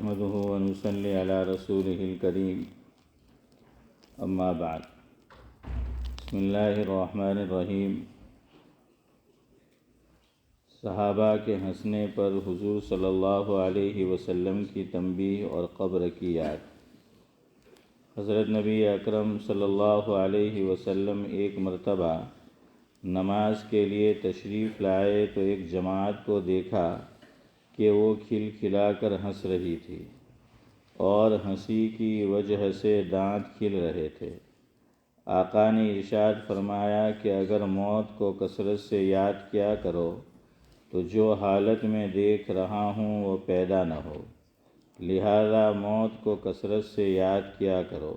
نحمده ونصلي على رسوله الكريم اما بعد بسم اللہ الرحمن الرحیم۔ صحابہ کے ہنسنے پر حضور صلی اللہ علیہ وسلم کی تنبیہ اور قبر کی یاد۔ حضرت نبی اکرم صلی اللہ علیہ وسلم ایک مرتبہ نماز کے لیے تشریف لائے تو ایک جماعت کو دیکھا کہ وہ کھل کھلا کر ہنس رہی تھی اور ہنسی کی وجہ سے دانت کھل رہے تھے۔ آقا نے ارشاد فرمایا کہ اگر موت کو کثرت سے یاد کیا کرو تو جو حالت میں دیکھ رہا ہوں وہ پیدا نہ ہو، لہذا موت کو کثرت سے یاد کیا کرو۔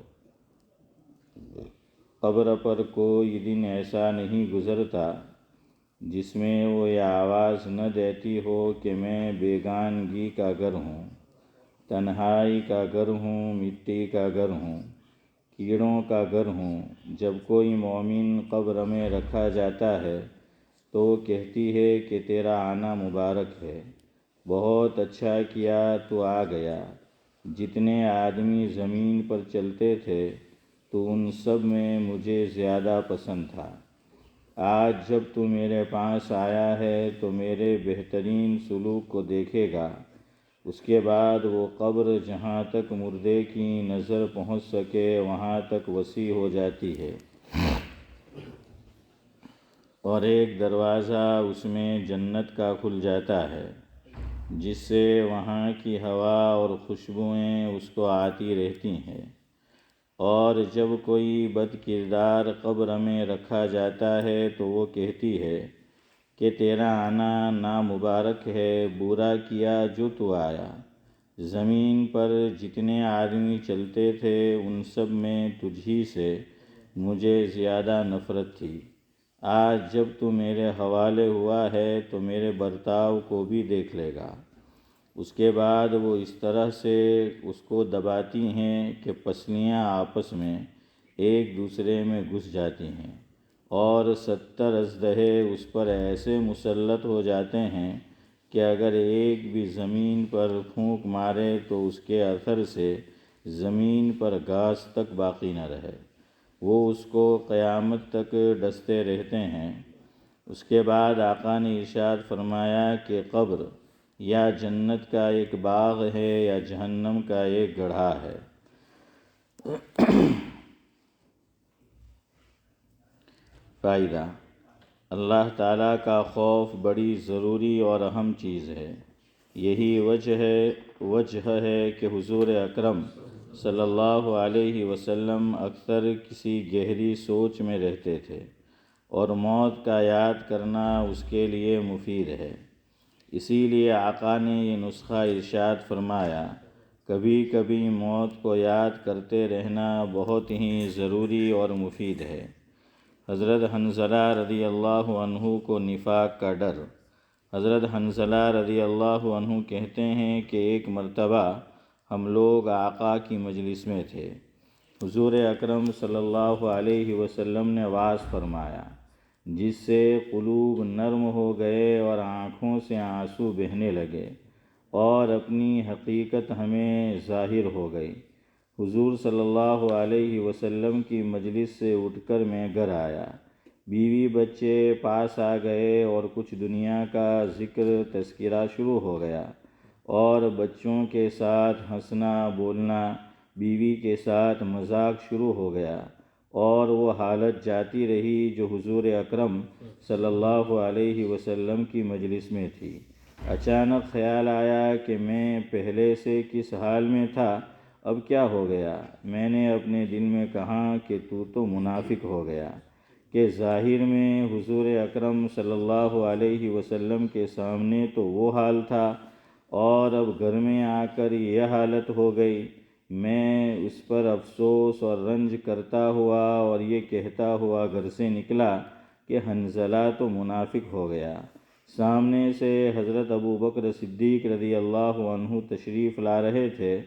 قبر پر کوئی دن ایسا نہیں گزرتا جس میں وہ یہ آواز نہ دیتی ہو کہ میں بیگانگی کا گھر ہوں، تنہائی کا گھر ہوں، مٹی کا گھر ہوں، کیڑوں کا گھر ہوں۔ جب کوئی مومن قبر میں رکھا جاتا ہے تو وہ کہتی ہے کہ تیرا آنا مبارک ہے، بہت اچھا کیا تو آ گیا۔ جتنے آدمی زمین پر چلتے تھے تو ان سب میں مجھے زیادہ پسند تھا۔ آج جب تو میرے پاس آیا ہے تو میرے بہترین سلوک کو دیکھے گا۔ اس کے بعد وہ قبر جہاں تک مردے کی نظر پہنچ سکے وہاں تک وسیع ہو جاتی ہے اور ایک دروازہ اس میں جنت کا کھل جاتا ہے جس سے وہاں کی ہوا اور خوشبوئیں اس کو آتی رہتی ہیں۔ اور جب کوئی بد کردار قبر میں رکھا جاتا ہے تو وہ کہتی ہے کہ تیرا آنا نامبارک ہے، برا کیا جو تو آیا۔ زمین پر جتنے آدمی چلتے تھے ان سب میں تجھ ہی سے مجھے زیادہ نفرت تھی۔ آج جب تو میرے حوالے ہوا ہے تو میرے برتاؤ کو بھی دیکھ لے گا۔ اس کے بعد وہ اس طرح سے اس کو دباتی ہیں کہ پسلیاں آپس میں ایک دوسرے میں گھس جاتی ہیں اور 70 اژدہے اس پر ایسے مسلط ہو جاتے ہیں کہ اگر ایک بھی زمین پر پھونک مارے تو اس کے اثر سے زمین پر گھاس تک باقی نہ رہے، وہ اس کو قیامت تک ڈستے رہتے ہیں۔ اس کے بعد آقا نے ارشاد فرمایا کہ قبر یا جنت کا ایک باغ ہے یا جہنم کا ایک گڑھا ہے۔ فائدہ: اللہ تعالیٰ کا خوف بڑی ضروری اور اہم چیز ہے۔ یہی وجہ ہے کہ حضور اکرم صلی اللہ علیہ وسلم اکثر کسی گہری سوچ میں رہتے تھے اور موت کا یاد کرنا اس کے لیے مفید ہے۔ اسی لیے آقا نے یہ نسخہ ارشاد فرمایا، کبھی کبھی موت کو یاد کرتے رہنا بہت ہی ضروری اور مفید ہے۔ حضرت حنظلہ رضی اللہ عنہ کو نفاق کا ڈر۔ حضرت حنظلہ رضی اللہ عنہ کہتے ہیں کہ ایک مرتبہ ہم لوگ آقا کی مجلس میں تھے۔ حضور اکرم صلی اللہ علیہ وسلم نے وعظ فرمایا جس سے قلوب نرم ہو گئے اور آنکھوں سے آنسو بہنے لگے اور اپنی حقیقت ہمیں ظاہر ہو گئی۔ حضور صلی اللہ علیہ وسلم کی مجلس سے اٹھ کر میں گھر آیا، بیوی بچے پاس آ گئے اور کچھ دنیا کا ذکر تذکرہ شروع ہو گیا اور بچوں کے ساتھ ہنسنا بولنا، بیوی کے ساتھ مذاق شروع ہو گیا اور وہ حالت جاتی رہی جو حضور اکرم صلی اللہ علیہ وسلم کی مجلس میں تھی۔ اچانک خیال آیا کہ میں پہلے سے کس حال میں تھا، اب کیا ہو گیا؟ میں نے اپنے دل میں کہا کہ تو منافق ہو گیا کہ ظاہر میں حضور اکرم صلی اللہ علیہ وسلم کے سامنے تو وہ حال تھا اور اب گھر میں آ کر یہ حالت ہو گئی۔ میں اس پر افسوس اور رنج کرتا ہوا اور یہ کہتا ہوا گھر سے نکلا کہ حنظلہ تو منافق ہو گیا۔ سامنے سے حضرت ابو بکر صدیق رضی اللہ عنہ تشریف لا رہے تھے۔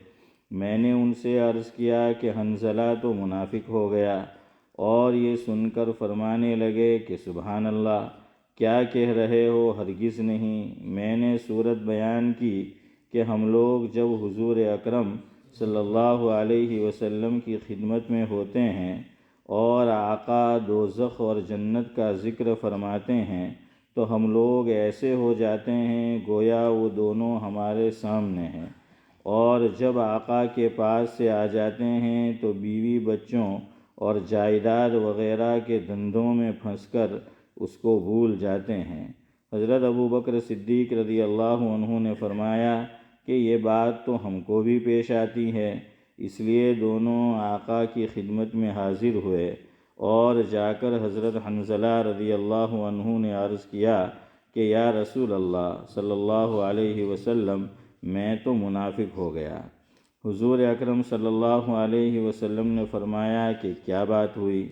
میں نے ان سے عرض کیا کہ حنظلہ تو منافق ہو گیا، اور یہ سن کر فرمانے لگے کہ سبحان اللہ، کیا کہہ رہے ہو؟ ہرگز نہیں۔ میں نے صورت بیان کی کہ ہم لوگ جب حضور اکرم صلی اللہ علیہ وسلم کی خدمت میں ہوتے ہیں اور آقا دوزخ اور جنت کا ذکر فرماتے ہیں تو ہم لوگ ایسے ہو جاتے ہیں گویا وہ دونوں ہمارے سامنے ہیں، اور جب آقا کے پاس سے آ جاتے ہیں تو بیوی بچوں اور جائیداد وغیرہ کے دھندوں میں پھنس کر اس کو بھول جاتے ہیں۔ حضرت ابو بکر صدیق رضی اللہ عنہ نے فرمایا کہ یہ بات تو ہم کو بھی پیش آتی ہے، اس لیے دونوں آقا کی خدمت میں حاضر ہوئے اور جا کر حضرت حنظلہ رضی اللہ عنہ نے عرض کیا کہ یا رسول اللہ صلی اللہ علیہ وسلم، میں تو منافق ہو گیا۔ حضور اکرم صلی اللہ علیہ وسلم نے فرمایا کہ کیا بات ہوئی؟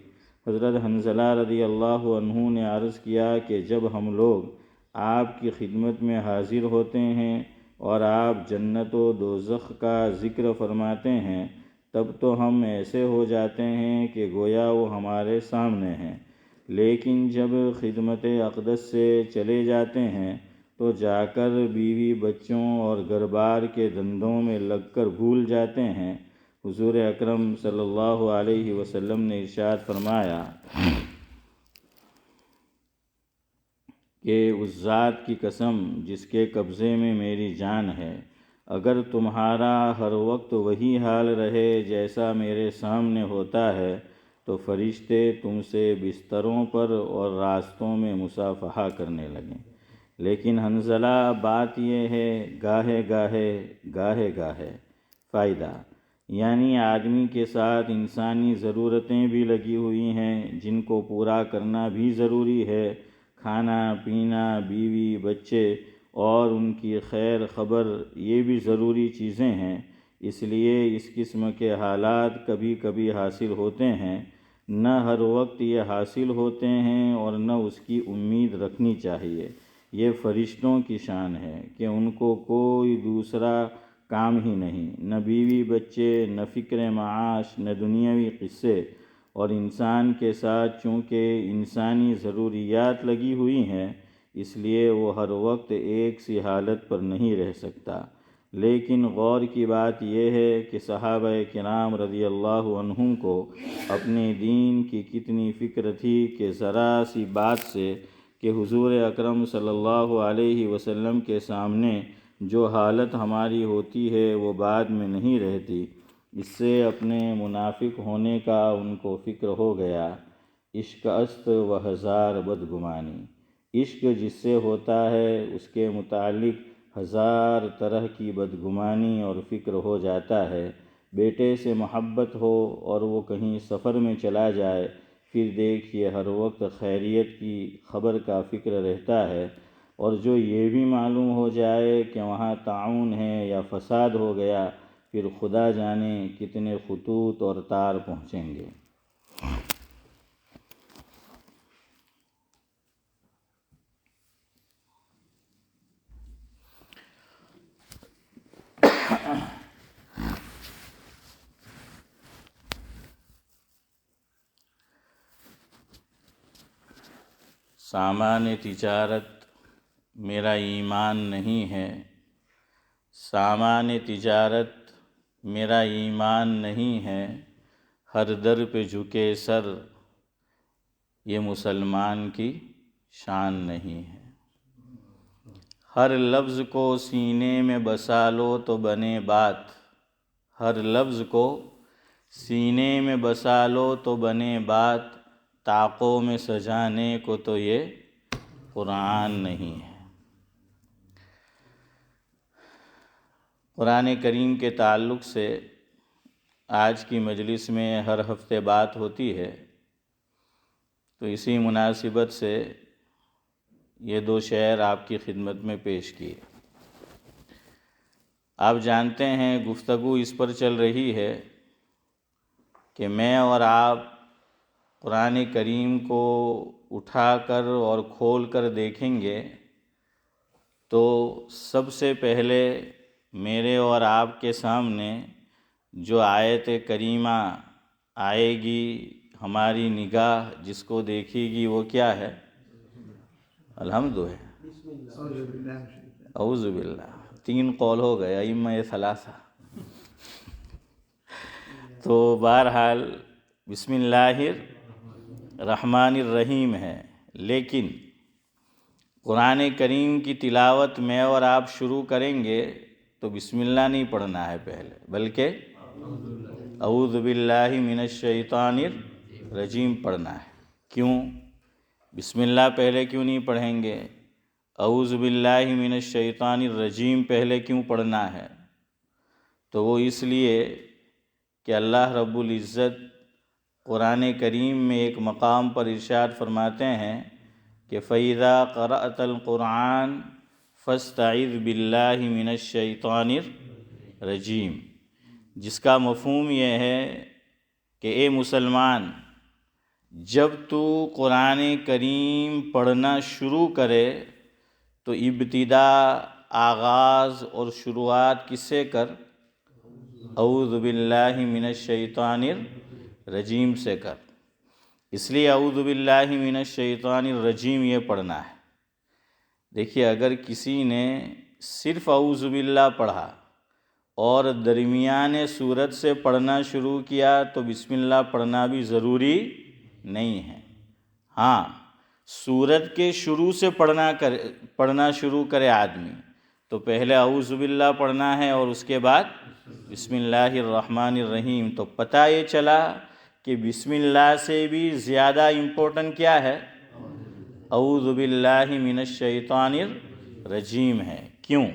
حضرت حنظلہ رضی اللہ عنہ نے عرض کیا کہ جب ہم لوگ آپ کی خدمت میں حاضر ہوتے ہیں اور آپ جنت و دوزخ کا ذکر فرماتے ہیں تب تو ہم ایسے ہو جاتے ہیں کہ گویا وہ ہمارے سامنے ہیں، لیکن جب خدمت اقدس سے چلے جاتے ہیں تو جا کر بیوی بچوں اور گھر بار کے دھندوں میں لگ کر بھول جاتے ہیں۔ حضور اکرم صلی اللہ علیہ وسلم نے ارشاد فرمایا کہ اس ذات کی قسم جس کے قبضے میں میری جان ہے، اگر تمہارا ہر وقت وہی حال رہے جیسا میرے سامنے ہوتا ہے تو فرشتے تم سے بستروں پر اور راستوں میں مصافحہ کرنے لگیں، لیکن حنظلہ بات یہ ہے گاہے گاہے فائدہ، یعنی آدمی کے ساتھ انسانی ضرورتیں بھی لگی ہوئی ہیں جن کو پورا کرنا بھی ضروری ہے، کھانا پینا، بیوی بچے اور ان کی خیر خبر، یہ بھی ضروری چیزیں ہیں، اس لیے اس قسم کے حالات کبھی کبھی حاصل ہوتے ہیں، نہ ہر وقت یہ حاصل ہوتے ہیں اور نہ اس کی امید رکھنی چاہیے۔ یہ فرشتوں کی شان ہے کہ ان کو کوئی دوسرا کام ہی نہیں، نہ بیوی بچے، نہ فکر معاش، نہ دنیاوی قصے، اور انسان کے ساتھ چونکہ انسانی ضروریات لگی ہوئی ہیں اس لیے وہ ہر وقت ایک سی حالت پر نہیں رہ سکتا۔ لیکن غور کی بات یہ ہے کہ صحابہ کرام رضی اللہ عنہم کو اپنے دین کی کتنی فکر تھی کہ ذرا سی بات سے کہ حضور اکرم صلی اللہ علیہ وسلم کے سامنے جو حالت ہماری ہوتی ہے وہ بعد میں نہیں رہتی، اس سے اپنے منافق ہونے کا ان کو فکر ہو گیا۔ عشق است و ہزار بدگمانی، عشق جس سے ہوتا ہے اس کے متعلق ہزار طرح کی بدگمانی اور فکر ہو جاتا ہے۔ بیٹے سے محبت ہو اور وہ کہیں سفر میں چلا جائے، پھر دیکھیے ہر وقت خیریت کی خبر کا فکر رہتا ہے، اور جو یہ بھی معلوم ہو جائے کہ وہاں طاعون ہے یا فساد ہو گیا، پھر خدا جانے کتنے خطوط اور تار پہنچیں گے۔ سامان تجارت میرا ایمان نہیں ہے، سامان تجارت میرا ایمان نہیں ہے، ہر در پہ جھکے سر یہ مسلمان کی شان نہیں ہے۔ ہر لفظ کو سینے میں بسا لو تو بنے بات، ہر لفظ کو سینے میں بسا لو تو بنے بات، طاقوں میں سجانے کو تو یہ قرآن نہیں ہے۔ قرآن کریم کے تعلق سے آج کی مجلس میں ہر ہفتے بات ہوتی ہے، تو اسی مناسبت سے یہ دو شعر آپ کی خدمت میں پیش کیے۔ آپ جانتے ہیں گفتگو اس پر چل رہی ہے کہ میں اور آپ قرآن کریم کو اٹھا کر اور کھول کر دیکھیں گے تو سب سے پہلے میرے اور آپ کے سامنے جو آیت کریمہ آئے گی، ہماری نگاہ جس کو دیکھے گی وہ کیا ہے؟ الحمد ہے، اعوذ باللہ۔ 3 قول ہو گئے ائمہ ثلاثہ. تو بہرحال بسم اللہ الرحمن الرحیم ہے، لیکن قرآن کریم کی تلاوت میں اور آپ شروع کریں گے تو بسم اللہ نہیں پڑھنا ہے پہلے، بلکہ اعوذ باللہ من الشیطان الرجیم پڑھنا ہے. کیوں بسم اللہ پہلے کیوں نہیں پڑھیں گے؟ اعوذ باللہ من الشیطان الرجیم پہلے کیوں پڑھنا ہے؟ تو وہ اس لیے کہ اللہ رب العزت قرآن کریم میں ایک مقام پر ارشاد فرماتے ہیں کہ فَإِذَا قَرَأْتَ الْقُرْآنَ فَاسْتَعِذْ بِاللَّهِ مِنَ الشَّيْطَانِ الرَّجِيمِ، جس کا مفہوم یہ ہے کہ اے مسلمان، جب تو قرآن کریم پڑھنا شروع کرے تو ابتدا، آغاز اور شروعات کس سے کر؟ اعوذ باللہ من الشیطان الرجیم سے کر. اس لیے اعوذ باللہ من الشیطان الرجیم یہ پڑھنا ہے. دیکھیے، اگر کسی نے صرف اعوذ باللہ پڑھا اور درمیان سورت سے پڑھنا شروع کیا تو بسم اللہ پڑھنا بھی ضروری نہیں ہے. ہاں، سورت کے شروع سے پڑھنا شروع کرے آدمی تو پہلے اعوذ باللہ پڑھنا ہے اور اس کے بعد بسم اللہ الرحمن الرحیم. تو پتہ یہ چلا کہ بسم اللہ سے بھی زیادہ امپورٹنٹ کیا ہے؟ اعوذ باللہ من الشیطان الرجیم ہے. کیوں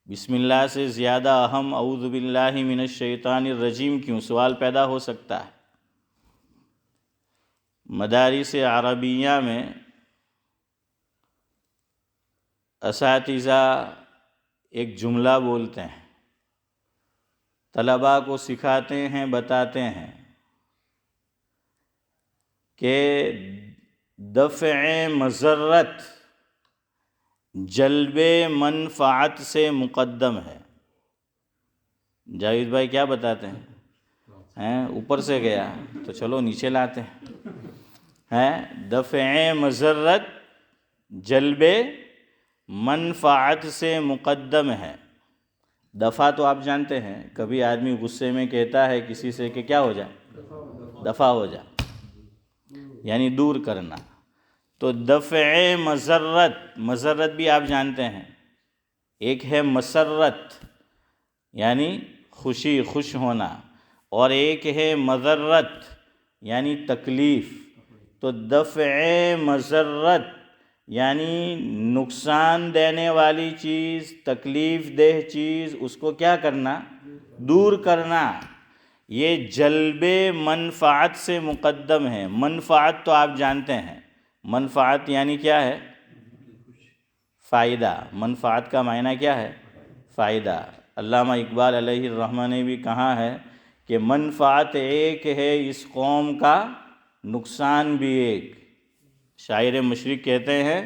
بسم اللہ سے زیادہ اہم اعوذ باللہ من الشیطان الرجیم کیوں؟ سوال پیدا ہو سکتا ہے. مدارس عربیہ میں اساتذہ ایک جملہ بولتے ہیں، طلباء کو سکھاتے ہیں، بتاتے ہیں کہ دفع مضرت جلب منفعت سے مقدم ہے. جاوید بھائی کیا بتاتے ہیں؟ اوپر سے گیا تو چلو نیچے لاتے ہیں. دفع مضرت جلب منفعت سے مقدم ہے. دفع تو آپ جانتے ہیں، کبھی آدمی غصے میں کہتا ہے کسی سے کہ کیا ہو جائے؟ دفع ہو جائے، یعنی دور کرنا. تو دفع مضرت بھی آپ جانتے ہیں. ایک ہے مسرت یعنی خوشی، خوش ہونا، اور ایک ہے مضرت یعنی تکلیف. تو دفع مضرت یعنی نقصان دینے والی چیز، تکلیف دہ چیز، اس کو کیا کرنا؟ دور کرنا. یہ جلب منفعت سے مقدم ہے. منفعت تو آپ جانتے ہیں، منفعت یعنی کیا ہے؟ فائدہ. منفعت کا معنی کیا ہے؟ فائدہ. علامہ اقبال علیہ الرحمہ نے بھی کہا ہے کہ منفعت ایک ہے اس قوم کا، نقصان بھی ایک. شاعر مشرق کہتے ہیں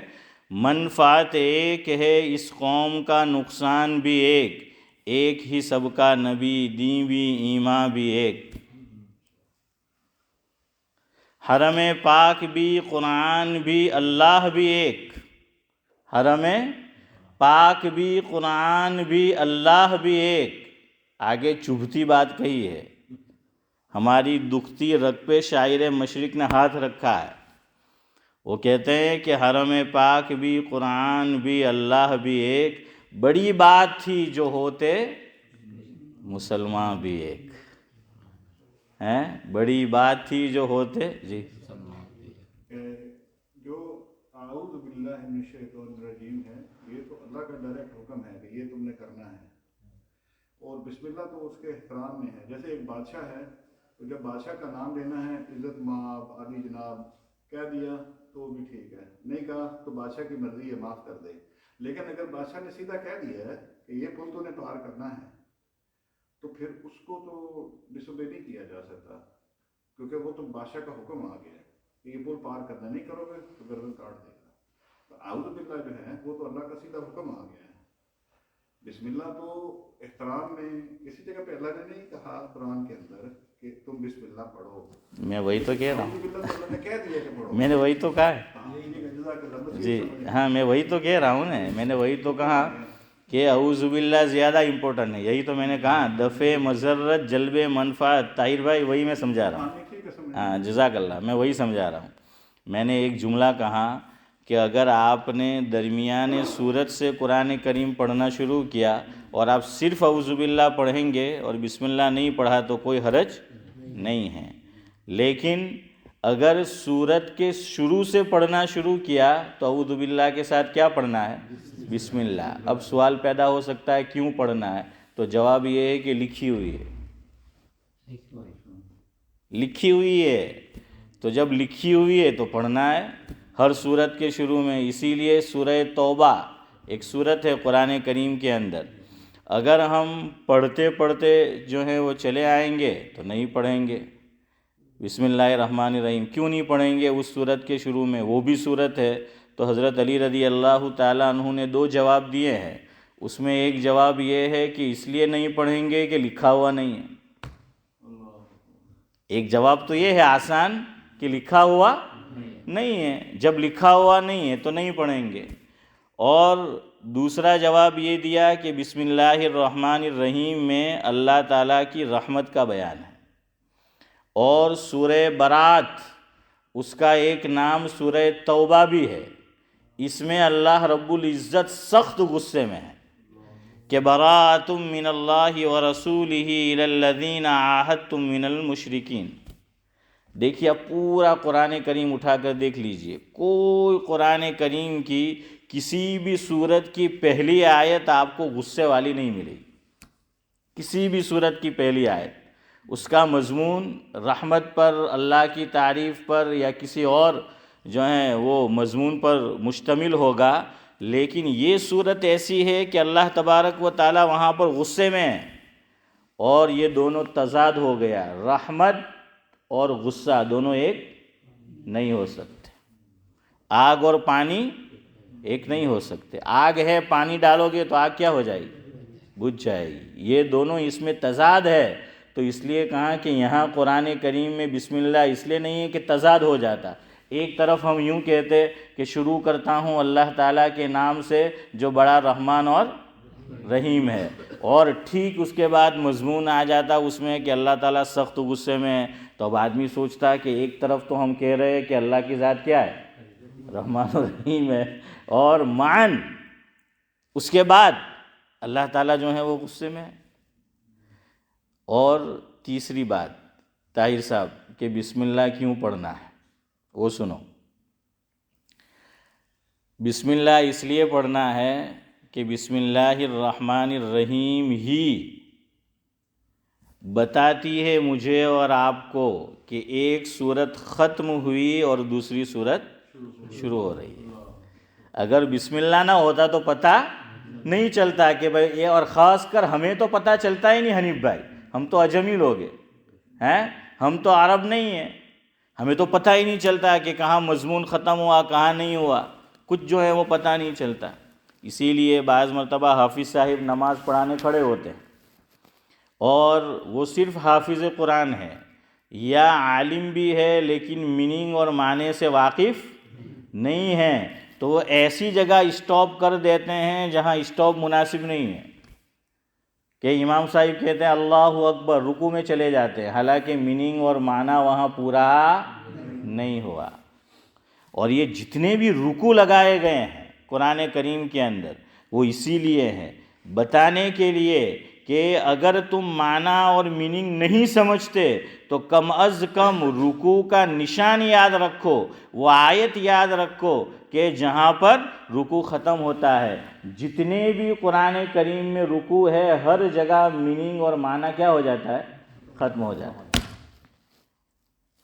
منفعت ایک ہے اس قوم کا، نقصان بھی ایک. ایک ہی سب کا نبی، دین بھی ایمان بھی ایک. حرم پاک بھی، قرآن بھی، اللہ بھی ایک. حرم پاک بھی، قرآن بھی، اللہ بھی ایک. آگے چبھتی بات کہی ہے، ہماری دکھتی رگ پہ شاعر مشرق نے ہاتھ رکھا ہے. وہ کہتے ہیں کہ حرم پاک بھی، قرآن بھی، اللہ بھی ایک. بڑی بات تھی جو ہوتے مسلمان بھی ایک. بڑی بات تھی جو ہوتے جی جو اعوذ باللہ من الشیطان الرجیم ہے، یہ تو اللہ کا ڈائریکٹ حکم ہے کہ یہ تم نے کرنا ہے. اور بسم اللہ تو اس کے احترام میں ہے. جیسے ایک بادشاہ ہے تو جب بادشاہ کا نام لینا ہے، عزت مآب، علی جناب کہہ دیا تو بھی ٹھیک ہے، نہیں کہا تو بادشاہ کی مرضی ہے، معاف کر دے. لیکن اگر بادشاہ نے سیدھا کہہ دیا ہے کہ یہ پل تو نے پار کرنا ہے تو پھر اس کو تو ڈس اوبے نہیں کیا جا سکتا، کیونکہ وہ تو بادشاہ کا حکم آ گیا کہ یہ پل پار کرنا، نہیں کرو گے تو گردن کاٹ دے گا. تو اعوذ باللہ جو ہے وہ تو اللہ کا سیدھا حکم آ گیا ہے. بسم اللہ تو احترام میں کسی جگہ پہ اللہ نے نہیں کہا قرآن کے اندر کہ تم بسم اللہ پڑھو. میں وہی تو کہہ رہا ہوں، اللہ نے کہہ دیا کہ پڑھو. میں نے وہی تو کہا ہے جی. ہاں، میں وہی تو کہہ رہا ہوں نا، میں نے وہی تو کہا کہ اعوذ باللہ زیادہ امپورٹنٹ ہے. یہی تو میں نے کہا دفع مضرت جلب منفعت. طاہر بھائی وہی میں سمجھا رہا ہوں. ہاں جزاک اللہ, میں وہی سمجھا رہا ہوں. میں نے ایک جملہ کہا کہ اگر آپ نے درمیان سورت سے قرآن کریم پڑھنا شروع کیا اور آپ صرف اعوذ باللہ پڑھیں گے اور بسم اللہ نہیں پڑھا تو کوئی حرج نہیں ہے. لیکن اگر سورت کے شروع سے پڑھنا شروع کیا تو اعوذ باللہ کے ساتھ کیا پڑھنا ہے؟ بسم اللہ. اب سوال پیدا ہو سکتا ہے کیوں پڑھنا ہے؟ تو جواب یہ ہے کہ لکھی ہوئی ہے. لکھی ہوئی ہے تو جب لکھی ہوئی ہے تو پڑھنا ہے ہر سورت کے شروع میں. اسی لیے سورہ توبہ ایک سورت ہے قرآن کریم کے اندر. اگر ہم پڑھتے پڑھتے جو ہے وہ چلے آئیں گے تو نہیں پڑھیں گے بسم اللہ الرحمن الرحیم. کیوں نہیں پڑھیں گے اس سورت کے شروع میں؟ وہ بھی سورت ہے. تو حضرت علی رضی اللہ تعالیٰ عنہ نے 2 جواب دیے ہیں. اس میں ایک جواب یہ ہے کہ اس لیے نہیں پڑھیں گے کہ لکھا ہوا نہیں ہے. ایک جواب تو یہ ہے آسان کہ لکھا ہوا نہیں ہے. جب لکھا ہوا نہیں ہے تو نہیں پڑھیں گے. اور دوسرا جواب یہ دیا کہ بسم اللہ الرحمن الرحیم میں اللہ تعالیٰ کی رحمت کا بیان ہے. اور سورہ برات اس کا ایک نام سورہ توبہ بھی ہے. اس میں اللہ رب العزت سخت غصے میں ہے کہ براءۃ من اللہ ورسولہ الی الذین عاہدتم من المشرکین. دیکھیے اب پورا قرآن کریم اٹھا کر دیکھ لیجئے, کوئی قرآن کریم کی کسی بھی سورت کی پہلی آیت آپ کو غصے والی نہیں ملے گی. کسی بھی سورت کی پہلی آیت اس کا مضمون رحمت پر, اللہ کی تعریف پر یا کسی اور جو ہیں وہ مضمون پر مشتمل ہوگا. لیکن یہ صورت ایسی ہے کہ اللہ تبارک و تعالی وہاں پر غصے میں ہے, اور یہ دونوں تضاد ہو گیا. رحمت اور غصہ دونوں ایک نہیں ہو سکتے. آگ اور پانی ایک نہیں ہو سکتے. آگ ہے, پانی ڈالو گے تو آگ کیا ہو جائے گی؟ بجھ جائے گی. یہ دونوں اس میں تضاد ہے. تو اس لیے کہا کہ یہاں قرآن کریم میں بسم اللہ اس لیے نہیں ہے کہ تضاد ہو جاتا. ایک طرف ہم یوں کہتے کہ شروع کرتا ہوں اللہ تعالیٰ کے نام سے جو بڑا رحمان اور رحیم ہے, اور ٹھیک اس کے بعد مضمون آ جاتا اس میں کہ اللہ تعالیٰ سخت غصے میں ہے. تو اب آدمی سوچتا ہے کہ ایک طرف تو ہم کہہ رہے ہیں کہ اللہ کی ذات کیا ہے؟ رحمان و رحیم ہے, اور معاً اس کے بعد اللہ تعالیٰ جو ہے وہ غصے میں ہے. اور تیسری بات طاہر صاحب کہ بسم اللہ کیوں پڑھنا ہے وہ سنو. بسم اللہ اس لیے پڑھنا ہے کہ بسم اللہ الرحمن الرحیم ہی بتاتی ہے مجھے اور آپ کو کہ ایک سورت ختم ہوئی اور دوسری سورت شروع ہو رہی ہے. اگر بسم اللہ نہ ہوتا تو پتہ نہیں چلتا کہ بھائی یہ, اور خاص کر ہمیں تو پتہ چلتا ہی نہیں حنیف بھائی, ہم تو اجمی لوگ ہیں, ہم تو عرب نہیں ہیں, ہمیں تو پتہ ہی نہیں چلتا کہ کہاں مضمون ختم ہوا کہاں نہیں ہوا, کچھ جو ہے وہ پتہ نہیں چلتا. اسی لیے بعض مرتبہ حافظ صاحب نماز پڑھانے کھڑے ہوتے ہیں اور وہ صرف حافظ قرآن ہے یا عالم بھی ہے لیکن میننگ اور معنی سے واقف نہیں ہے, تو وہ ایسی جگہ اسٹاپ کر دیتے ہیں جہاں اسٹاپ مناسب نہیں ہے. کہ امام صاحب کہتے ہیں اللہ اکبر, رکوع میں چلے جاتے ہیں, حالانکہ میننگ اور معنی وہاں پورا نہیں ہوا. اور یہ جتنے بھی رکوع لگائے گئے ہیں قرآن کریم کے اندر وہ اسی لیے ہیں, بتانے کے لیے کہ اگر تم معنی اور میننگ نہیں سمجھتے تو کم از کم رکوع کا نشان یاد رکھو, وہ آیت یاد رکھو کہ جہاں پر رکوع ختم ہوتا ہے. جتنے بھی قرآن کریم میں رکوع ہے ہر جگہ میننگ اور معنی کیا ہو جاتا ہے؟ ختم ہو جاتا ہے.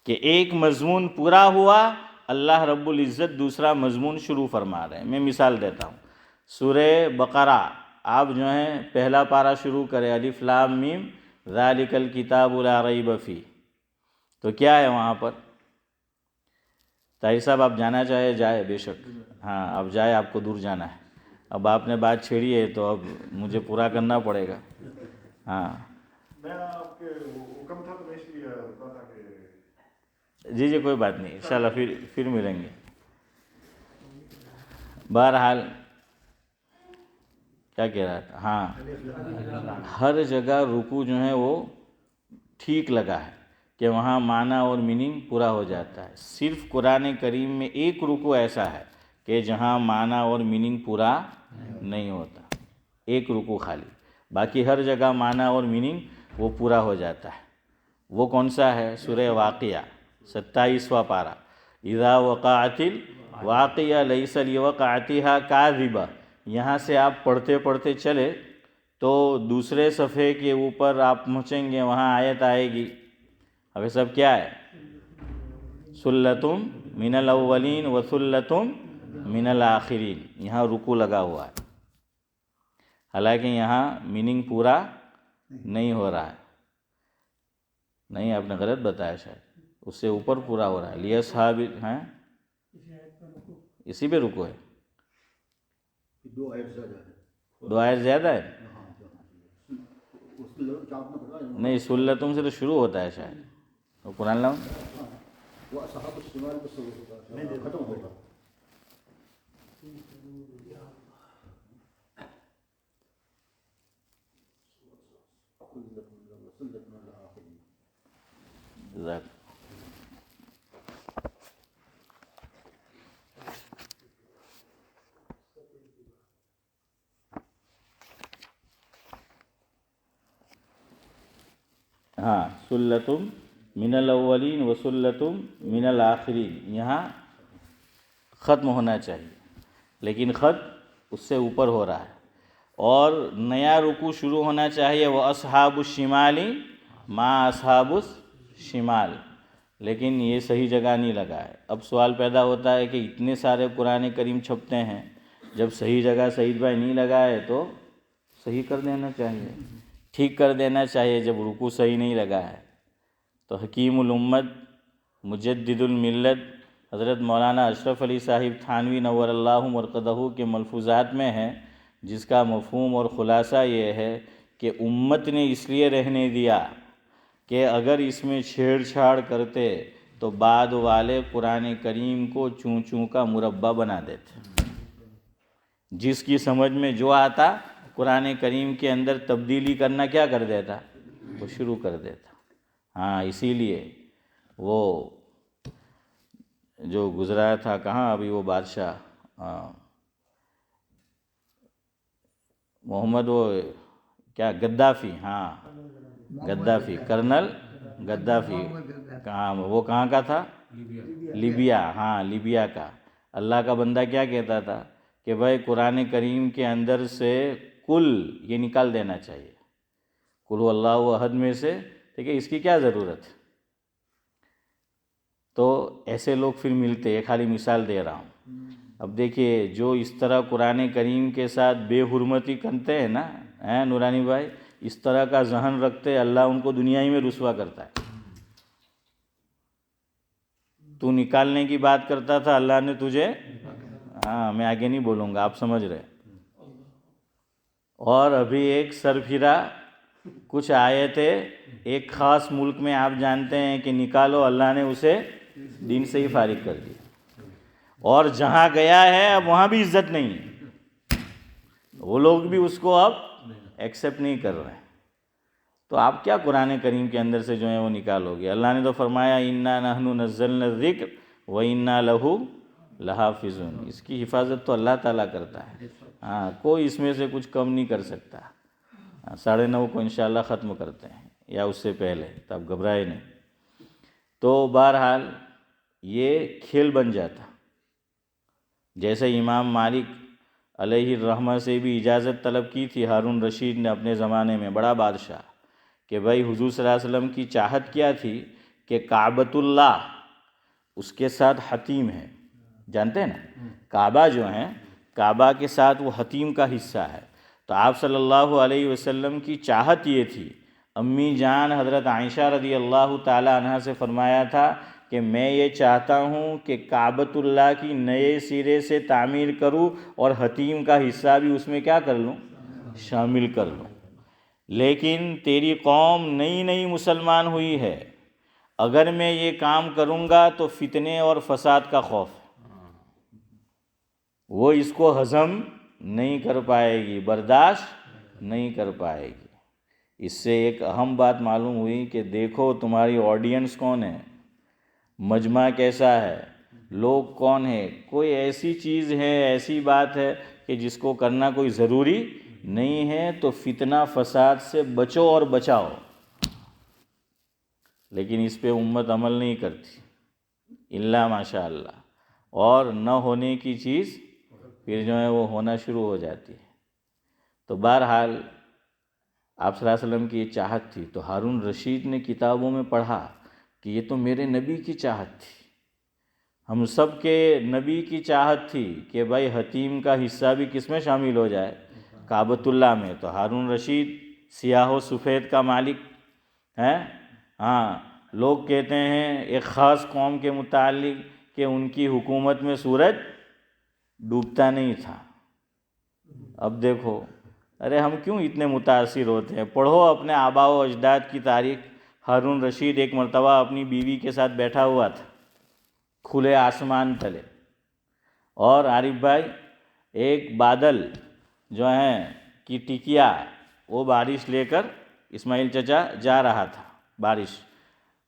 کہ ایک مضمون پورا ہوا, اللہ رب العزت دوسرا مضمون شروع فرما رہے ہیں. میں مثال دیتا ہوں. سورہ بقرہ آپ جو ہیں پہلا پارہ شروع کریں, الف لام میم ذالک الکتاب لا ریب فیہ, تو کیا ہے وہاں پر؟ طاہر صاحب آپ جانا چاہے جائے, بے شک, ہاں اب جائے, آپ کو دور جانا ہے. اب آپ نے بات چھیڑی ہے تو اب مجھے پورا کرنا پڑے گا. ہاں میں آپ کے حکم تھا تو میں اس لیے رکا تھا کہ جی جی کوئی بات نہیں, انشاءاللہ پھر ملیں گے. بہرحال کیا کہہ رہا تھا؟ ہاں، ہر جگہ رکوع جو ہے وہ ٹھیک لگا ہے کہ وہاں معنی اور میننگ پورا ہو جاتا ہے. صرف قرآن کریم میں ایک رکوع ایسا ہے کہ جہاں معنی اور میننگ پورا نہیں ہوتا، ایک رکوع خالی، باقی ہر جگہ معنی اور میننگ وہ پورا ہو جاتا ہے. وہ کون سا ہے؟ سورہ واقعہ 27واں پارہ. اذا وقعت الواقعہ لیس لوقعتها کاذبہ. یہاں سے آپ پڑھتے پڑھتے چلے تو دوسرے صفحے کے اوپر آپ پہنچیں گے، وہاں آیت آئے گی. اب سب کیا ہے؟ سلتم من الاولین و سلتم من الآخرین. یہاں رکوع لگا ہوا ہے، حالانکہ یہاں میننگ پورا نہیں ہو رہا ہے. نہیں، آپ نے غلط بتایا، شاید اس سے اوپر پورا ہو رہا ہے. لیصحاب ہیں، اسی پہ رکوع ہے. دو آیت زیادہ ہے. دو آیت زیادہ ہے؟ نہیں، سلتم سے تو شروع ہوتا ہے شاید. وہ قرآن لاؤں. وہ اصحاب الشمال میں ختم ہوگا. ہاں، سلتم من الاولین و سلتم من الآخرین. یہاں ختم ہونا چاہیے، لیکن خط اس سے اوپر ہو رہا ہے. اور نیا رکوع شروع ہونا چاہیے وہ اصحاب الشمال ما اصحاب الشمال، لیکن یہ صحیح جگہ نہیں لگا ہے. اب سوال پیدا ہوتا ہے کہ اتنے سارے قرآن کریم چھپتے ہیں، جب صحیح جگہ سعید بھائی نہیں لگا ہے تو صحیح کر دینا چاہیے، ٹھیک کر دینا چاہیے. جب رکوع صحیح نہیں لگا ہے تو حکیم الامت مجدد الملت حضرت مولانا اشرف علی صاحب تھانوی نور اللہ مرقدہ کے ملفوظات میں ہے، جس کا مفہوم اور خلاصہ یہ ہے کہ امت نے اس لیے رہنے دیا کہ اگر اس میں چھیڑ چھاڑ کرتے تو بعد والے قرآن کریم کو چوں چوں کا مربع بنا دیتے. جس کی سمجھ میں جو آتا قرآن کریم کے اندر تبدیلی کرنا کیا کر دیتا؟ وہ شروع کر دیتا. ہاں، اسی لیے وہ جو گزرا تھا کہاں ابھی وہ بادشاہ محمد وہ کیا غدافی، ہاں غدافی، کرنل غدافی. کہاں وہ کہاں کا تھا؟ لیبیا. ہاں، لیبیا کا. اللہ کا بندہ کیا کہتا تھا کہ بھائی قرآن کریم کے اندر سے کل یہ نکال دینا چاہیے، قل هو اللہ احد میں سے. ٹھیک ہے، اس کی کیا ضرورت ہے؟ تو ایسے لوگ پھر ملتے. یہ خالی مثال دے رہا ہوں. اب دیکھیے جو اس طرح قرآن کریم کے ساتھ بے حرمتی کرتے ہیں نا نورانی بھائی، اس طرح کا ذہن رکھتے، اللہ ان کو دنیا ہی میں رسوا کرتا ہے. تو نکالنے کی بات کرتا تھا، اللہ نے تجھے، ہاں میں آگے نہیں بولوں گا، آپ سمجھ رہے. اور ابھی ایک سرفرا کچھ آئے تھے ایک خاص ملک میں، آپ جانتے ہیں کہ نکالو، اللہ نے اسے دین سے ہی فارغ کر دیا. اور جہاں گیا ہے اب وہاں بھی عزت نہیں ہے، وہ لوگ بھی اس کو اب ایکسیپٹ نہیں کر رہے ہیں. تو آپ کیا قرآن کریم کے اندر سے جو ہے وہ نکالو گے؟ اللہ نے تو فرمایا انا نحن نزلنا الذکر و انا لہ لحافظون. اس کی حفاظت تو اللہ تعالیٰ کرتا ہے. ہاں، کوئی اس میں سے کچھ کم نہیں کر سکتا. 9:30 کو انشاءاللہ ختم کرتے ہیں یا اس سے پہلے، تب گھبرائے نہیں. تو بہرحال یہ کھیل بن جاتا. جیسے امام مالک علیہ الرحمہ سے بھی اجازت طلب کی تھی ہارون رشید نے اپنے زمانے میں، بڑا بادشاہ، کہ بھائی حضور صلی اللہ علیہ وسلم کی چاہت کیا تھی کہ کعبۃ اللہ اس کے ساتھ حتیم ہے. جانتے ہیں نا کعبہ جو ہے، کعبہ کے ساتھ وہ حتیم کا حصہ ہے. تو آپ صلی اللہ علیہ وسلم کی چاہت یہ تھی، امی جان حضرت عائشہ رضی اللہ تعالی عنہ سے فرمایا تھا کہ میں یہ چاہتا ہوں کہ کعبۃ اللہ کی نئے سرے سے تعمیر کروں اور حتیم کا حصہ بھی اس میں کیا کر لوں؟ شامل کر لوں. لیکن تیری قوم نئی نئی مسلمان ہوئی ہے، اگر میں یہ کام کروں گا تو فتنے اور فساد کا خوف ہے، وہ اس کو ہضم نہیں کر پائے گی، برداشت نہیں کر پائے گی۔ اس سے ایک اہم بات معلوم ہوئی کہ دیکھو تمہاری آڈینس کون ہے، مجمع کیسا ہے، لوگ کون ہے۔ کوئی ایسی چیز ہے، ایسی بات ہے کہ جس کو کرنا کوئی ضروری نہیں ہے، تو فتنہ فساد سے بچو اور بچاؤ۔ لیکن اس پہ امت عمل نہیں کرتی الا ماشاء اللہ، اور نہ ہونے کی چیز پھر جو ہے وہ ہونا شروع ہو جاتی ہے۔ تو بہرحال آپ صلی اللہ علیہ وسلم کی یہ چاہت تھی، تو ہارون رشید نے کتابوں میں پڑھا کہ یہ تو میرے نبی کی چاہت تھی، ہم سب کے نبی کی چاہت تھی کہ بھائی حتیم کا حصہ بھی کس میں شامل ہو جائے، کعبۃ اللہ میں۔ تو ہارون رشید سیاہ و سفید کا مالک ہے۔ ہاں، لوگ کہتے ہیں ایک خاص قوم کے متعلق کہ ان کی حکومت میں سورج ڈوبتا نہیں تھا۔ اب دیکھو، ارے ہم کیوں اتنے متاثر ہوتے ہیں؟ پڑھو اپنے آباء و اجداد کی تاریخ۔ ہارون رشید ایک مرتبہ اپنی بیوی کے ساتھ بیٹھا ہوا تھا کھلے آسمان تلے، اور عارف بھائی ایک بادل جو ہیں کی ٹکیا وہ بارش لے کر اسماعیل چچا جا رہا تھا۔ بارش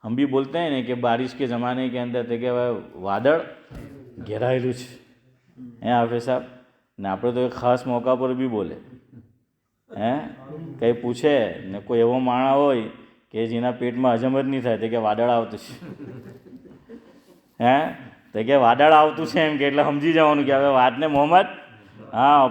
ہم بھی بولتے ہیں نا کہ بارش کے زمانے کے اندر تھے کہ وادڑ گھیرائلو ہیں حافظ صاحب نے، آپ تو ایک خاص موقع پر بھی بولے ہیں، کہیں پوچھے ને કોઈ એવો માણા હોય કે જેના પેટમાં હજમ જ નહીં થાય, તો કે વાદળ આવતું છે તો કે વાદળ આવતું છે એમ કે એટલે સમજી જવાનું કે હવે વાતને મોહમ્મદ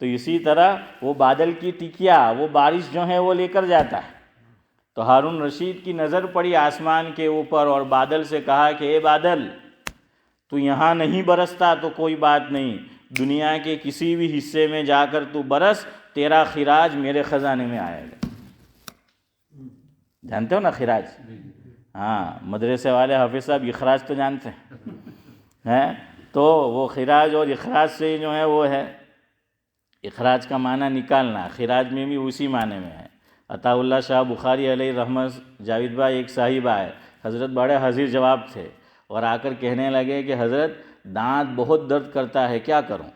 تو اسی طرح وہ بادل کی ٹکیا وہ بارش جو ہے وہ لے کر جاتا ہے۔ تو ہارون رشید کی نظر پڑی آسمان کے اوپر اور بادل سے کہا کہ اے بادل، تو یہاں نہیں برستا تو کوئی بات نہیں، دنیا کے کسی بھی حصے میں جا کر تو برس، تیرا خراج میرے خزانے میں آئے گا۔ جانتے ہو نا خراج؟ ہاں، مدرسے والے حافظ صاحب اخراج تو جانتے ہیں، تو وہ خراج اور اخراج سے جو ہے وہ ہے، اخراج کا معنی نکالنا، خراج میں بھی اسی معنی میں ہے۔ عطا اللہ شاہ بخاری علیہ رحمت جاوید بھائی ایک صاحب آئے، حضرت بڑے حاضر جواب تھے، اور آ کر کہنے لگے کہ حضرت دانت بہت درد کرتا ہے، کیا کروں؟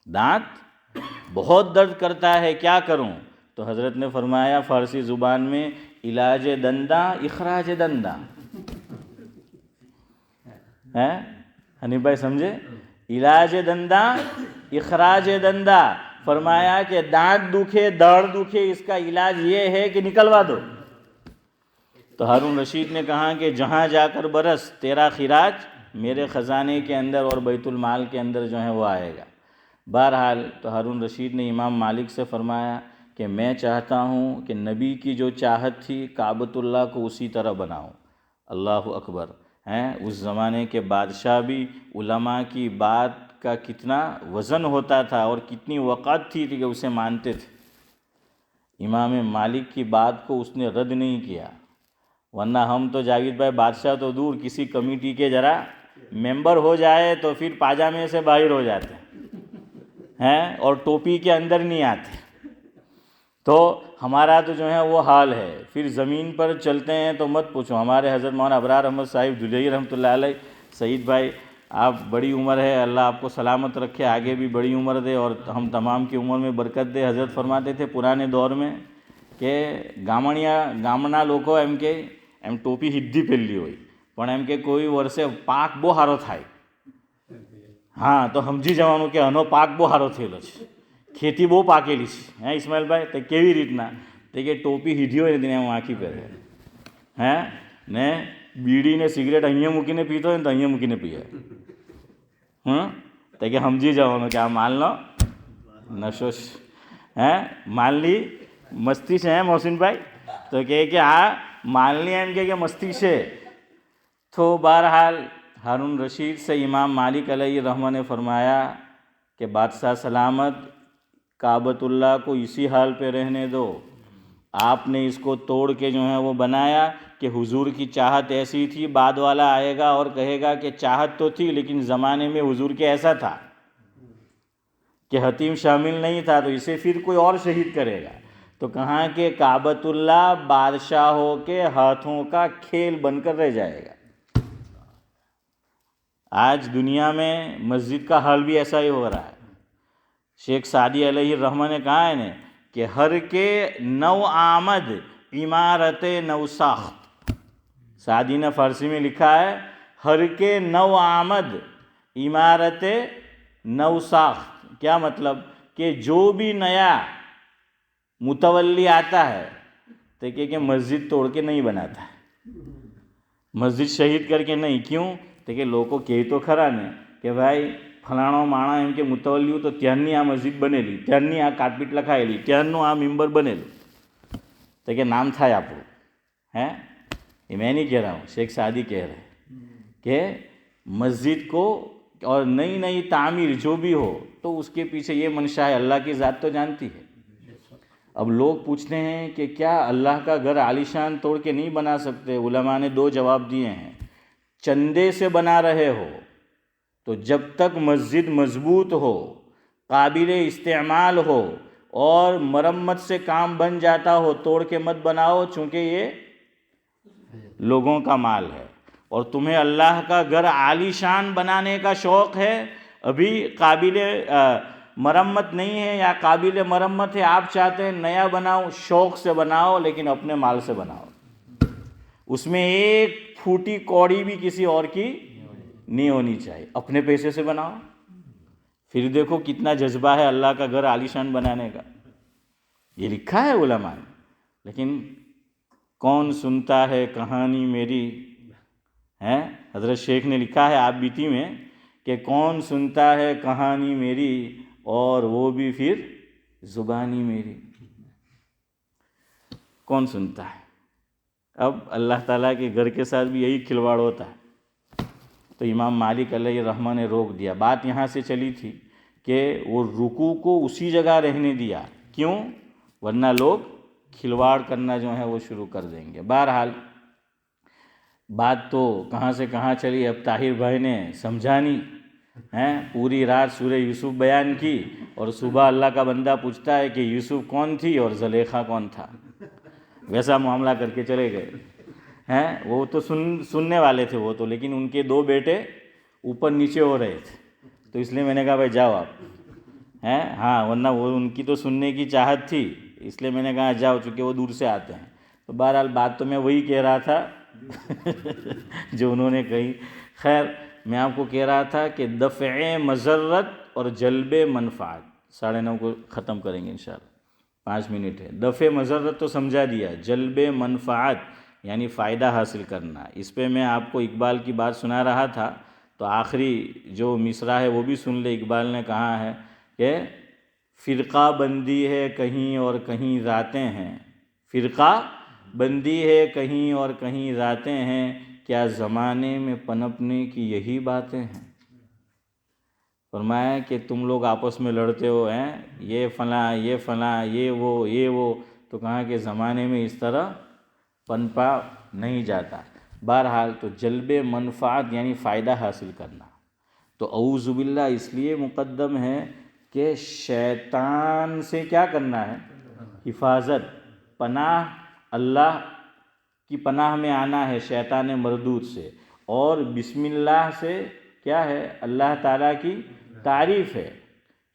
دانت بہت درد کرتا ہے، کیا کروں؟ تو حضرت نے فرمایا فارسی زبان میں علاج دنداں اخراج دنداں۔ حنیف بھائی سمجھے؟ علاج دنداں اخراج دنداں، فرمایا کہ دانت دکھے داڑھ دکھے اس کا علاج یہ ہے کہ نکلوا دو۔ تو ہارون رشید نے کہا کہ جہاں جا کر برس تیرا خراج میرے خزانے کے اندر اور بیت المال کے اندر جو ہے وہ آئے گا۔ بہرحال تو ہارون رشید نے امام مالک سے فرمایا کہ میں چاہتا ہوں کہ نبی کی جو چاہت تھی کعبۃ اللہ کو اسی طرح بناؤں۔ اللہ اکبر ہیں، اس زمانے کے بادشاہ بھی علماء کی بات کا کتنا وزن ہوتا تھا اور کتنی وقت تھی کہ اسے مانتے تھے۔ امام مالک کی بات کو اس نے رد نہیں کیا، ورنہ ہم تو جاوید بھائی بادشاہ تو دور، کسی کمیٹی کے ذرا ممبر ہو جائے تو پھر پاجامے سے باہر ہو جاتے ہیں اور ٹوپی کے اندر نہیں آتے۔ تو ہمارا تو جو ہے وہ حال ہے، پھر زمین پر چلتے ہیں تو مت پوچھو۔ ہمارے حضرت مولانا ابرار احمد صاحب دلہی رحمۃ اللہ علیہ، سعید بھائی آپ بڑی عمر ہے، اللہ آپ کو سلامت رکھے، آگے بھی بڑی عمر دے اور ہم تمام کی عمر میں برکت دے۔ حضرت فرماتے تھے پرانے دور میں کہ ગામના લોકો એમ કે એમ ટોપી સીધી પહેરલી હોય, પણ એમ કે કોઈ વર્ષે પાક બહુ સારો થાય, હા તો સમજી જવાનું કે આનો પાક બહુ સારો થયેલો છે, ખેતી બહુ પાકેલી છે। હે ઇસ્માઇલભાઈ, તો કેવી રીતના? તો કે ટોપી સીધી હોય ને તેને હું આખી પહેરે, હે ને બીડી ને સિગરેટ અહીંયા મૂકીને પીતો હોય ને તો અહીંયા મૂકીને પીએ। તો કે સમજી જવાનું કે આ માલનો નશો છે, હે માલની મસ્તી છે, હે મોહસિનભાઈ? તો કે આ માલની એમ કે મસ્તી છે। تو بہرحال ہارون رشید سے امام مالک علیہ رحمہ نے فرمایا کہ بادشاہ سلامت، کعبۃ اللہ کو اسی حال پہ رہنے دو، آپ نے اس کو توڑ کے جو ہے وہ بنایا کہ حضور کی چاہت ایسی تھی، بعد والا آئے گا اور کہے گا کہ چاہت تو تھی لیکن زمانے میں حضور کے ایسا تھا کہ حتیم شامل نہیں تھا، تو اسے پھر کوئی اور شہید کرے گا۔ تو کہاں کہ کعبۃ اللہ بادشاہوں کے ہاتھوں کا کھیل بن کر رہ جائے گا۔ آج دنیا میں مسجد کا حال بھی ایسا ہی ہو رہا ہے۔ شیخ سعدی علیہ الرحمہ نے کہا ہے نا کہ ہر کے نو آمد عمارت نو ساخت۔ سعدی نے فارسی میں لکھا ہے ہر کے نو آمد عمارت نو ساخت۔ کیا مطلب کہ جو بھی نیا متولی آتا ہے تو کہ مسجد توڑ کے نہیں بناتا ہے، مسجد شہید کر کے نہیں۔ کیوں؟ تو کہ لوگ کو کہی تو کھرا نے کہ بھائی فلاણો માણા એમ કે મુતવલ્લીઓ તો ત્યાંની આ મસ્જિદ બનેલી, ત્યાંની આ કાટપીટ લખાયેલી, ત્યાંનું આ મિંબર બનેલું, તો کہ نام تھا આપણું ہیں۔ یہ میں نہیں کہہ رہا ہوں، شیخ سعدی کہہ رہے ہیں کہ مسجد کو اور نئی نئی تعمیر جو بھی ہو تو اس کے پیچھے یہ منشا ہے، اللہ کی ذات تو جانتی ہے۔ اب لوگ پوچھتے ہیں کہ کیا اللہ کا گھر عالیشان توڑ کے نہیں بنا سکتے؟ علماء نے دو جواب دیے ہیں۔ چندے سے بنا رہے ہو تو جب تک مسجد مضبوط ہو، قابل استعمال ہو اور مرمت سے کام بن جاتا ہو، توڑ کے مت بناؤ، چونکہ یہ لوگوں کا مال ہے۔ اور تمہیں اللہ کا گھر عالی شان بنانے کا شوق ہے، ابھی قابل مرمت نہیں ہے یا قابل مرمت ہے، آپ چاہتے ہیں نیا بناؤ، شوق سے بناؤ لیکن اپنے مال سے بناؤ، اس میں ایک پھوٹی کوڑی بھی کسی اور کی نہیں ہونی چاہیے، اپنے پیسے سے بناؤ۔ پھر دیکھو کتنا جذبہ ہے اللہ کا گھر عالیشان بنانے کا، یہ لکھا ہے علماء نے۔ لیکن کون سنتا ہے کہانی میری، ہیں حضرت شیخ نے لکھا ہے آپ بیتی میں کہ کون سنتا ہے کہانی میری اور وہ بھی پھر زبانی میری، کون سنتا ہے؟ اب اللہ تعالیٰ کے گھر کے ساتھ بھی یہی کھلواڑ ہوتا ہے۔ تو امام مالک علیہ الرحمہ نے روک دیا۔ بات یہاں سے چلی تھی کہ وہ رکوع کو اسی جگہ رہنے دیا، کیوں؟ ورنہ لوگ کھلواڑ کرنا جو ہے وہ شروع کر دیں گے۔ بہرحال بات تو کہاں سے کہاں چلی، اب طاہر بھائی نے سمجھانی ہیں، پوری رات سورہ یوسف بیان کی اور صبح اللہ کا بندہ پوچھتا ہے کہ یوسف کون تھی اور زلیخا کون تھا، ویسا معاملہ کر کے چلے گئے ہیں۔ وہ تو سننے والے تھے وہ تو، لیکن ان کے دو بیٹے اوپر نیچے ہو رہے تھے، تو اس لیے میں نے کہا بھائی جاؤ آپ ہیں، ہاں ورنہ وہ ان کی تو سننے کی چاہت تھی، اس لیے میں نے کہا جاؤ، چونکہ وہ دور سے آتے ہیں۔ تو بہرحال بات تو میں وہی کہہ رہا تھا جو انہوں نے کہی۔ خیر میں آپ کو کہہ رہا تھا کہ دفع مضرت اور جلب منفعت، 9:30 کو ختم کریں گے انشاءاللہ، 5 منٹ ہے۔ دفع مضرت تو سمجھا دیا، جلب منفعت یعنی فائدہ حاصل کرنا۔ اس پہ میں آپ کو اقبال کی بات سنا رہا تھا، تو آخری جو مصرع ہے وہ بھی سن لے۔ اقبال نے کہا ہے کہ فرقہ بندی ہے کہیں اور کہیں ذاتیں ہیں، فرقہ بندی ہے کہیں اور کہیں ذاتیں ہیں، کیا زمانے میں پنپنے کی یہی باتیں ہیں؟ فرمایا کہ تم لوگ آپس میں لڑتے ہو ہیں، یہ فلاں یہ فلاں، یہ وہ، تو کہا کہ زمانے میں اس طرح پنپا نہیں جاتا۔ بہرحال تو جلب منفعت یعنی فائدہ حاصل کرنا، تو اعوذ باللہ اس لیے مقدم ہے کہ شیطان سے کیا کرنا ہے؟ حفاظت، پناہ، اللہ کی پناہ میں آنا ہے شیطان مردود سے، اور بسم اللہ سے کیا ہے؟ اللہ تعالیٰ کی تعریف ہے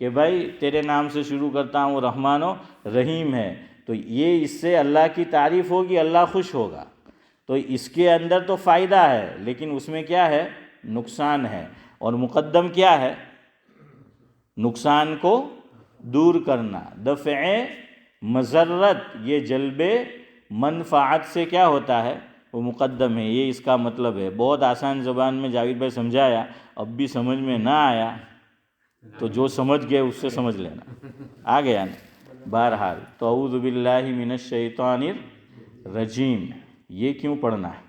کہ بھائی تیرے نام سے شروع کرتا ہوں، رحمان و رحیم ہے، تو یہ اس سے اللہ کی تعریف ہوگی، اللہ خوش ہوگا۔ تو اس کے اندر تو فائدہ ہے لیکن اس میں کیا ہے؟ نقصان ہے، اور مقدم کیا ہے؟ نقصان کو دور کرنا۔ دفع مضرت یہ جلب منفعت سے کیا ہوتا ہے؟ وہ مقدم ہے، یہ اس کا مطلب ہے۔ بہت آسان زبان میں جاوید بھائی سمجھایا، اب بھی سمجھ میں نہ آیا تو جو سمجھ گئے اس سے سمجھ لینا، آ گیا نا۔ بہرحال تو اعوذ باللہ من الشیطان الرجیم یہ کیوں پڑھنا ہے؟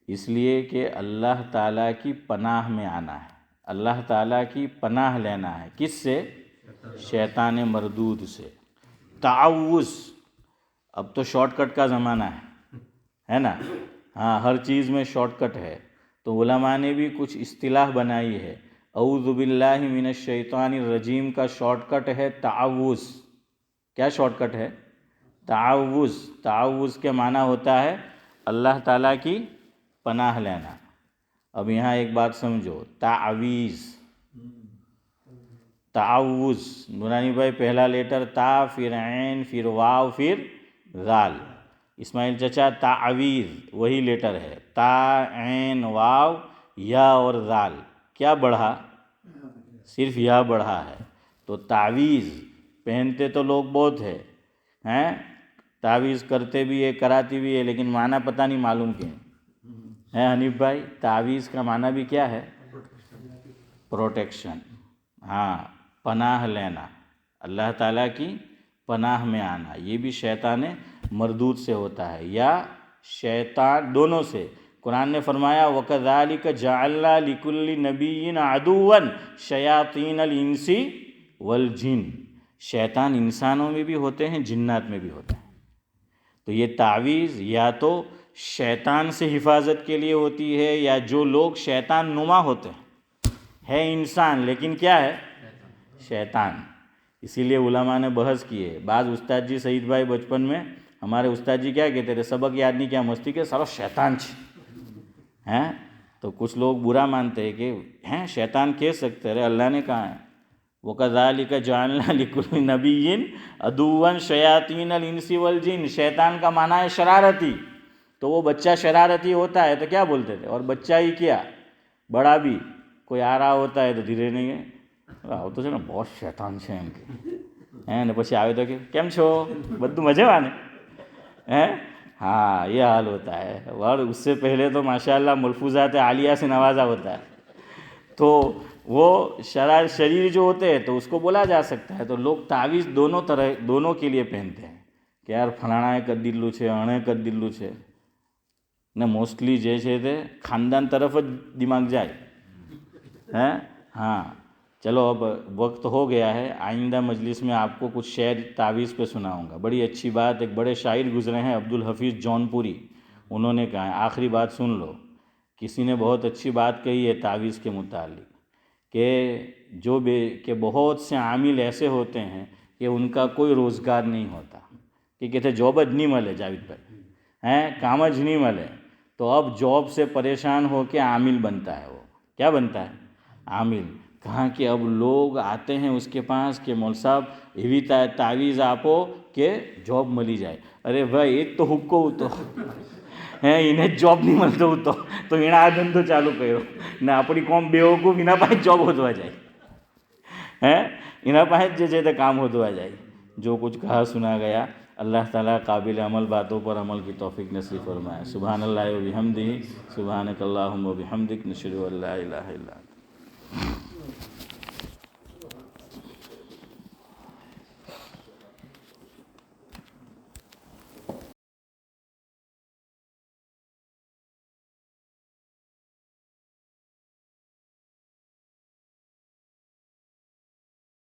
اس لیے کہ اللہ تعالیٰ کی پناہ میں آنا ہے، اللہ تعالیٰ کی پناہ لینا ہے، کس سے؟ شیطان مردود سے۔ تعوذ، اب تو شارٹ کٹ کا زمانہ ہے نا، ہاں ہر چیز میں شارٹ کٹ ہے، تو علماء نے بھی کچھ اصطلاح بنائی ہے۔ اعوذ باللہ من الشیطان الرجیم کا شارٹ کٹ ہے تعوذ، کیا شارٹ کٹ ہے؟ تعوذ. تعوذ کے معنی ہوتا ہے اللہ تعالیٰ کی پناہ لینا. اب یہاں ایک بات سمجھو، تعویذ، تعوذ، نورانی بھائی پہلا لیٹر تا، پھر عین، پھر واو، پھر ذال. اسماعیل چچا تعویذ وہی لیٹر ہے، تا، عین، واو، یا اور ذال. کیا بڑھا؟ صرف یا بڑھا ہے. تو تعویذ پہنتے تو لوگ بہت ہیں، تعویذ کرتے بھی ہے، کراتی بھی ہے، لیکن معنی پتہ نہیں معلوم کیا ہے حنیف بھائی. تعویذ کا معنی بھی کیا ہے؟ پروٹیکشن. ہاں، پناہ لینا، اللہ تعالیٰ کی پناہ میں آنا. یہ بھی شیطان مردود سے ہوتا ہے یا شیطان، دونوں سے. قرآن نے فرمایا وَكَذَلِكَ جَعَلْنَا لِكُلِّ نَبِيٍّ عَدُوًّا شَيَاطِينَ الْإِنسِ وَالْجِنِّ. شیطان انسانوں میں بھی ہوتے ہیں، جنات میں بھی ہوتے ہیں. تو یہ تعویذ یا تو شیطان سے حفاظت کے لیے ہوتی ہے، یا جو لوگ شیطان نما ہوتے ہیں، ہے انسان لیکن کیا ہے؟ شیطان. اسی لیے علماء نے بحث کی ہے. بعض استاد جی، سعید بھائی بچپن میں ہمارے استاد جی کیا کہتے تھے، سبق یاد نہیں کیا مستی کے سارا شیطان ہیں. تو کچھ لوگ برا مانتے ہیں کہ ہیں شیطان کہہ سکتے، ارے اللہ نے کہا ہے وَكَذَلِكَ جَعَلْنَا لِكُلِّ نَبِيٍّ عَدُوًّا شَيَاطِينَ الْإِنسِ وَالْجِنِّ. شیطان کا معنی ہے شرارتی. تو وہ بچہ شرارتی ہوتا ہے تو کیا بولتے تھے؟ اور بچہ ہی کیا، بڑا بھی کوئی آ رہا ہوتا ہے تو دھیرے نہیں ہے તો છે ને બહુ શેતાન છે એમ કે ને પછી આવે તો કે કેમ છો, બધું મજામાં ને ہاں یہ حال ہوتا ہے. اور اس سے پہلے تو ماشاءاللہ ملفوظات عالیہ سے نوازا ہوتا ہے. تو وہ شریر جو ہوتے ہیں تو اس کو بولا جا سکتا ہے. تو لوگ تعویذ دونوں کے لیے پہنتے ہیں کہ یار ફલાણાએ કરી દીધલું છે, અણે કરી દીધલું છે ને. મોસ્ટલી જે છે તે ખાનદાન તરફ જ દિમાગ જાય. ہاں چلو اب وقت ہو گیا ہے. آئندہ مجلس میں آپ کو کچھ شعر تعویذ پہ سناؤں گا. بڑی اچھی بات، ایک بڑے شاعر گزرے ہیں عبدالحفیظ جونپوری، انہوں نے کہا ہے، آخری بات سن لو. کسی نے بہت اچھی بات کہی ہے تعویذ کے متعلق کہ بہت سے عامل ایسے ہوتے ہیں کہ ان کا کوئی روزگار نہیں ہوتا. کہ کہتے جاب જ نہیں ملے جاوید بھائی، کام જ نہیں ملے. تو اب جاب سے پریشان ہو کے عامل بنتا ہے. وہ کیا بنتا ہے؟ عامل. کہاں کہ اب لوگ آتے ہیں اس کے پاس کہ مول صاحب ایوی تعویذ આપો کہ جاب ملی جائے. ارے بھائی ایک تو હુક્કો હતો એને જોબ નહીં મળતો હતો તો એણે આ ધંધો ચાલુ કર્યો ને આપણી કોમ બેવકૂફ એના પાસે જોબ હોદવા જાય. એના પાસે જે છે તે કામ હોદવા જાય. جو کچھ کہا سنا گیا، اللہ تعالیٰ قابل عمل باتوں پر عمل کی توفیق نصیب فرمائے. سبحان اللہ و بحمدہ، سبحانک اللہم و بحمدک، نشہد ان لا الہ الا انت.